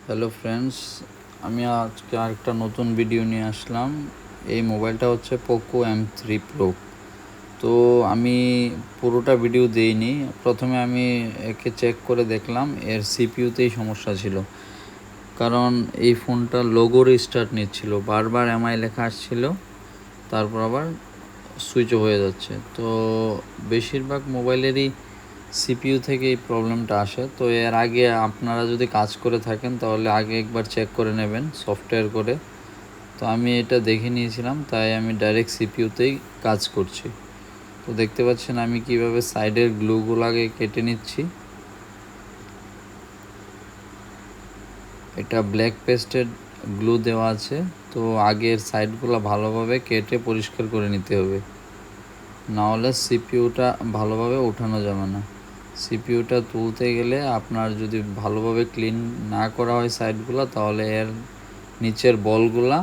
Hello friends, আমি আজকে আরেকটা নতুন ভিডিও নিয়ে আসলাম। এই মোবাইলটা হচ্ছে পোকো M3 Pro। তো আমি পুরোটা ভিডিও দিইনি। প্রথমে আমি একে চেক করে দেখলাম এর সিপিইউতেই সমস্যা ছিল, কারণ এই ফোনটা লোগোর স্টার্ট নিচ্ছিল, বারবার এমআই লেখা আসছিল, তারপর আবার সুইচ অফ হয়ে যাচ্ছে। তো বেশিরভাগ মোবাইলেরই সিপিইউ থেকে এই প্রবলেমটা আসে। তো এর আগে আপনারা যদি কাজ করে থাকেন তাহলে আগে একবার চেক করে নেবেন সফটওয়্যার করে। তো আমি এটা দেখে নিয়েছিলাম, তাই আমি ডাইরেক্ট সিপিইউতেই কাজ করছি। তো দেখতে পাচ্ছেন আমি কিভাবে সাইডের গ্লুগুলোকে কেটে নিচ্ছি। এটা ব্ল্যাক পেস্টেড গ্লু দেওয়া আছে। তো আগের সাইডগুলো ভালোভাবে কেটে পরিষ্কার করে নিতে হবে, নাহলে সিপিইউটা ভালোভাবে ওঠানো যাবে না। সিপিইউটা তুলতে গেলে আপনার যদি ভালোভাবে ক্লিন না করা হয় সাইডগুলো, তাহলে এর নিচের বলগুলা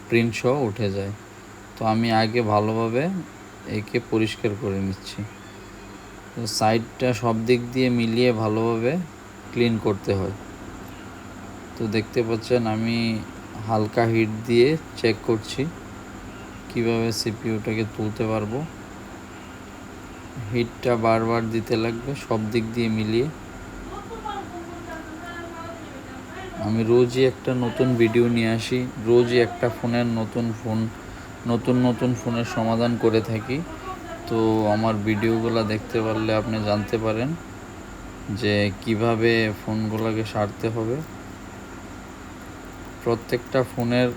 প্রিন্ট সহ উঠে যায়। তো আমি আগে ভালোভাবে একে পরিষ্কার করে নিচ্ছি। তো সাইডটা সব দিক দিয়ে মিলিয়ে ভালোভাবে ক্লিন করতে হয়। তো দেখতে পাচ্ছেন আমি হালকা হিট দিয়ে চেক করছি কিভাবে সিপিইউটাকে তুলতে পারবো। হিটটা বারবার দিতে লাগবে সব দিক দিয়ে মিলিয়ে। আমি রোজই একটা নতুন ভিডিও নিয়ে আসি, রোজই একটা ফোনের নতুন ফোনের সমাধান করে থাকি। তো আমার ভিডিওগুলো দেখতে পারলে আপনি জানতে পারেন যে কিভাবে ফোনগুলোকে সারতে হবে। প্রত্যেকটা ফোনের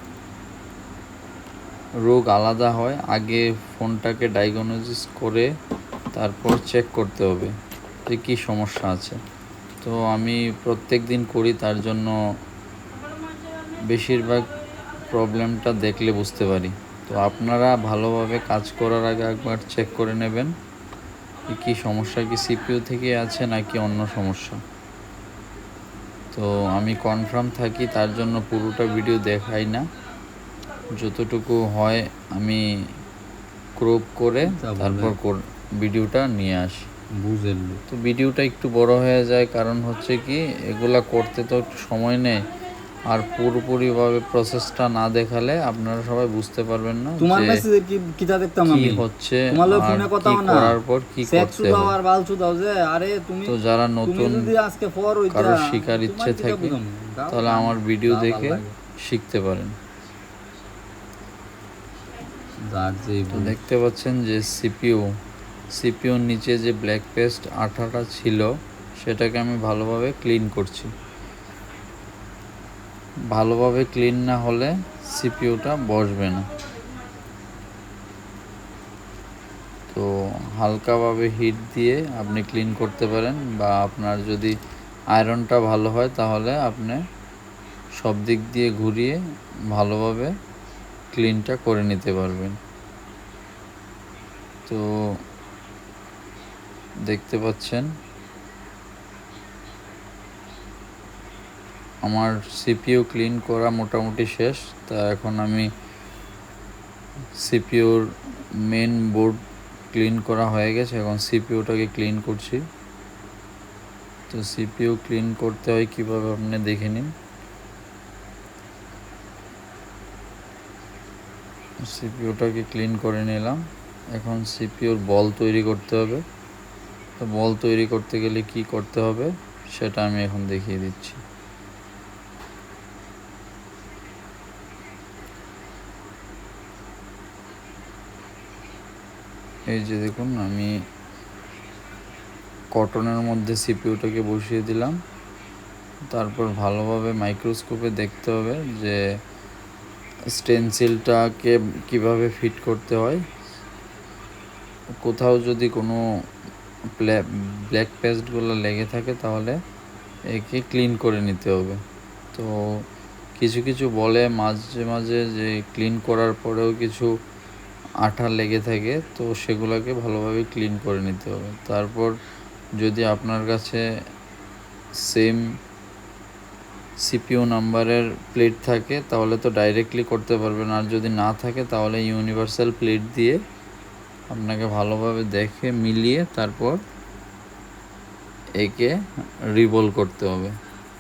রোগ আলাদা হয়, আগে ফোনটাকে ডায়াগনোসিস করে তারপর চেক করতে হবে যে কী সমস্যা আছে। তো আমি প্রত্যেক দিন করি, তার জন্য বেশিরভাগ প্রবলেমটা দেখলে বুঝতে পারি। তো আপনারা ভালোভাবে কাজ করার আগে একবার চেক করে নেবেন কী সমস্যা, কি সিপিইউ থেকে আছে নাকি অন্য সমস্যা। তো আমি কনফার্ম থাকি, তার জন্য পুরোটা ভিডিও দেখাই না, যতটুকু হয় আমি ক্রপ করে তারপর ভিডিওটা নিয়ে আসি। বুঝেন তো ভিডিওটা একটু বড় হয়ে যায়, কারণ হচ্ছে কি এগুলা করতে তো একটু সময় নেয়, আর পুরোপুরিভাবে প্রসেসটা না দেখালে আপনারা সবাই বুঝতে পারবেন না তোমার যে মেসেজে কিটা দেখতাম কি আমি হচ্ছে তোমার লগে আর ফোনে কথা কি না করার পর কি সেক্স করতে দাও হয়। আর বালছু দাও যে আরে তুমি তো যারা তুমি নতুন যদি আজকে ফর হইতা কারোর শেখার তোমার ইচ্ছে কিটা থাকে বুঝাম দাও তাহলে আমার ভিডিও যা ভাল দেখে লাগে শিখতে পারেন। যার যে তো দেখতে পাচ্ছেন যে সিপিইউর নিচে যে ব্ল্যাক পেস্ট আঠাটা ছিল সেটাকে আমি ভালোভাবে ক্লিন করছি। ভালোভাবে ক্লিন না হলে সিপিইউটা বসবে না। তো হালকাভাবে হিট দিয়ে আপনি ক্লিন করতে পারেন, বা আপনার যদি আয়রনটা ভালো হয় তাহলে আপনি সব দিক দিয়ে ঘুরিয়ে ভালোভাবে ক্লিনটা করে নিতে পারবেন। তো দেখতে পাচ্ছেন আমার সিপিইউ ক্লিন করা মোটামুটি শেষ। তা এখন আমি সিপিইউর মেন বোর্ড ক্লিন করা হয়ে গেছে, এখন সিপিইউটাকে ক্লিন করছি। তো সিপিইউ ক্লিন করতে হয় কীভাবে আপনি দেখে নিন। সিপিইউটাকে ক্লিন করে নিলাম, এখন সিপিইউর বল তৈরি করতে হবে। তো বল তৈরি করতে গেলে কি করতে হবে সেটা আমি এখন দেখিয়ে দিচ্ছি। এই যে দেখুন, আমি কটনের মধ্যে সিপিইউটাকে বসিয়ে দিলাম। তারপর ভালোভাবে মাইক্রোস্কোপে দেখতে হবে যে স্টেনসিলটাকে কিভাবে ফিট করতে হয়। কোথাও যদি কোনো ব্ল্যাক পেস্টগুলো লেগে থাকে তাহলে একে ক্লিন করে নিতে হবে। তো কিছু কিছু বলে মাঝে মাঝে যে ক্লিন করার পরেও কিছু আঠা লেগে থাকে, তো সেগুলোকে ভালোভাবে ক্লিন করে নিতে হবে। তারপর যদি আপনার কাছে সেম সিপিইউ নাম্বারের প্লেট থাকে তাহলে তো ডাইরেক্টলি করতে পারবেন, আর যদি না থাকে তাহলে ইউনিভার্সাল প্লেট দিয়ে আপনাকে ভালোভাবে দেখে মিলিয়ে তারপর একে রিবোল করতে হবে।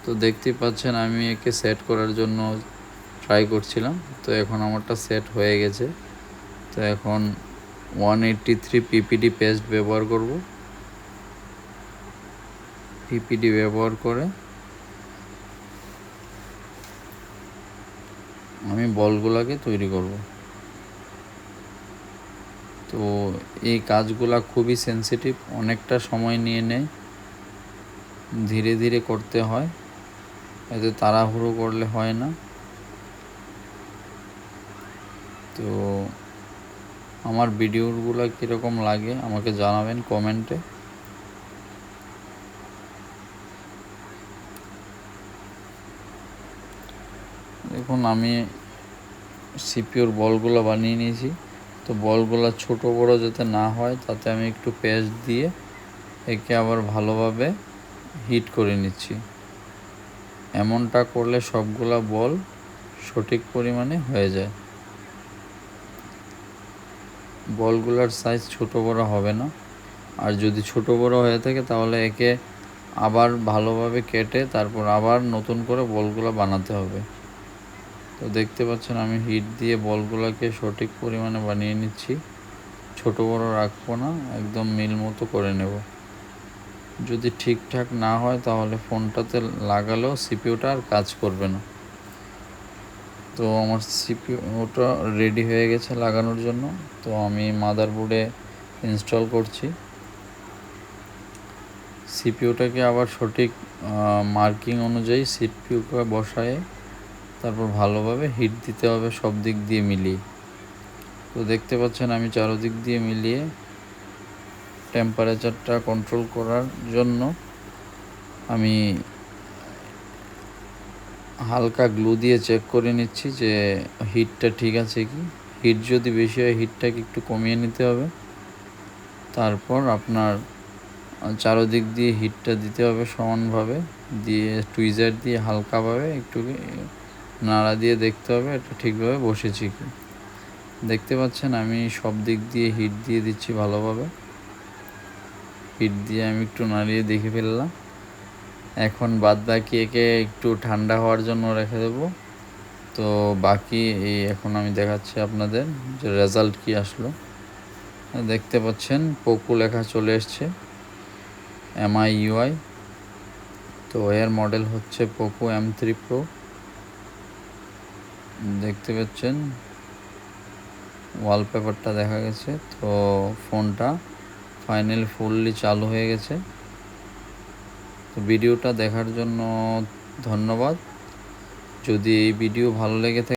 তো দেখতেই পাচ্ছেন আমি একে সেট করার জন্য ট্রাই করছিলাম। তো এখন আমারটা সেট হয়ে গেছে। তো এখন 183 পিপিডি পেস্ট ব্যবহার করব। পিপিডি ব্যবহার করে আমি বলগুলাকে তৈরি করব। তো এই কাজগুলা খুবই সেন্সিটিভ, অনেকটা সময় নিয়ে নেয়, ধীরে ধীরে করতে হয়, এতে তাড়াহুড়ো করলে হয় না। তো আমার ভিডিওগুলো কীরকম লাগে আমাকে জানাবেন কমেন্টে। দেখুন আমি সিপিউর বলগুলো বানিয়ে নিয়েছি। তো বলগুলো ছোট বড় যাতে না হয় তাতে আমি একটু পেস্ট দিয়ে একে আবার ভালোভাবে হিট করে নিচ্ছি। এমনটা করলে সবগুলা বল সঠিক পরিমাণে হয়ে যায়। বলগুলার সাইজ ছোট বড় হবে না, আর যদি ছোট বড় হয়ে থাকে তাহলে একে আবার ভালোভাবে কেটে তারপর আবার নতুন করে বলগুলো বানাতে হবে। তো দেখতে পাচ্ছেন আমি হিট দিয়ে বলগুলোকে সঠিক পরিমাণে বানিয়ে নিচ্ছি। ছোট বড় রাখবো না, একদম মিল মতো করে নেব। যদি ঠিকঠাক না হয় তাহলে ফোনটাতে লাগালেও সিপিইউটা আর কাজ করবে না। তো আমার সিপিইউটা রেডি হয়ে গেছে লাগানোর জন্য। তো আমি মাদারবোর্ডে ইনস্টল করছি। সিপিইউটাকে আবার সঠিক মার্কিং অনুযায়ী সিপিইউকে বসায়ে তারপর ভালোভাবে হিট দিতে হবে সব দিক দিয়ে মিলিয়ে। তো দেখতে পাচ্ছেন আমি চারদিক দিয়ে মিলিয়ে টেম্পারেচারটা কন্ট্রোল করার জন্য আমি হালকা গ্লু দিয়ে চেক করে নিচ্ছি যে হিটটা ঠিক আছে কি। হিট যদি বেশি হয় হিটটাকে একটু কমিয়ে নিতে হবে। তারপর আপনার চারদিক দিয়ে হিটটা দিতে হবে সমানভাবে, দিয়ে টুইজার দিয়ে হালকাভাবে একটু নাড়া দিয়ে দেখতে হবে এটা ঠিকভাবে বসেছে কি। দেখতে পাচ্ছেন আমি সব দিক দিয়ে হিট দিয়ে দিচ্ছি ভালোভাবে। হিট দিয়ে আমি একটু নাড়িয়ে দেখে ফেললাম। এখন বাদ বাকি একে একটু ঠান্ডা হওয়ার জন্য রেখে দেব। তো বাকি এখন আমি দেখাচ্ছি আপনাদের যে রেজাল্ট কি আসলো। দেখতে পাচ্ছেন পোকো লেখা চলে এসছে, MIUI। তো এর মডেল হচ্ছে পোকো M3 Pro। দেখতে পাচ্ছেন ওয়ালপেপারটা দেখা গেছে। তো ফোনটা ফাইনালি ফুললি চালু হয়ে গেছে। তো ভিডিওটা দেখার জন্য ধন্যবাদ। যদি এই ভিডিও ভালো লেগে থাকে